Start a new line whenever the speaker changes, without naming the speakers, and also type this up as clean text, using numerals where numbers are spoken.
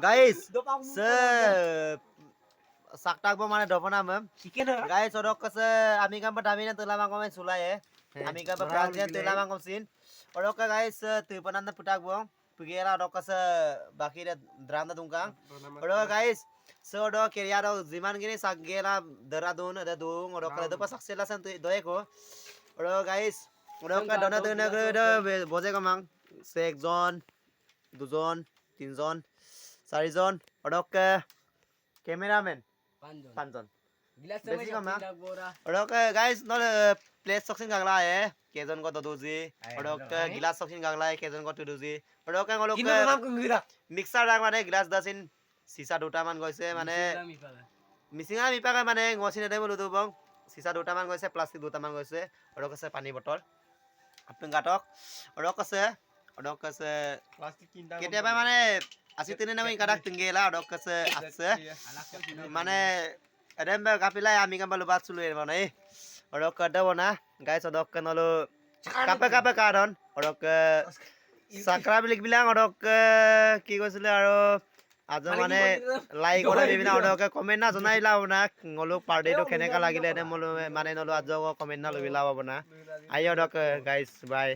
guys se saktak bo mane dopona mem guys odok kase ami kam padami na tulama komen sulaye ami kam prajan tulama kom sin odok guys tupanan na putak bo pugera odok kase baki re dranda dungkang odok guys so odok keria odok jiman gini sakgera deradun ada dung odok kale dopa saksela san tu doye ko odok guys odok ka dona dona boje kamang se ekjon দুজন তিনজন চাৰিজন odok cameraman পাঁচজন বেছি কম না odok guys নলে plate সকসিন গাগলা এ কেজন কত দুজি odok গিলাস সকসিন গাগলা এ কেজন কত দুজি odok ngolok মিক্সার রাখ মানে গ্লাস দাসিন সিসা দুটা মান গৈছে মানে মিসিঙা মিপাকা মানে ngosiন দে বলু দুবং সিসা দুটা মান গৈছে প্লাস্টিক দুটা মান গৈছে odok আছে পানী বটল আপনি গাটক odok আছে
প্লাস্টিক কিনটা
কেতিয়াবা মানে আসি তেনে নামি কাdak tinggela odok আছে আছে মানে এদম কাপিলাই আমি কাম বালু বাত চুলু মানে odok kada bona guys odok kanolo kape karon odok sakra bilik bilang odok কি কৈছিলে আৰু আজ মানে লাইক কৰা বিভিন্ন odok কমেন্ট না জনাইলা না ngoluk party to কেনেকা লাগিলে এনে মলো মানে নলো আজ কমেন্ট না লবিলা বনা আই odok guys bye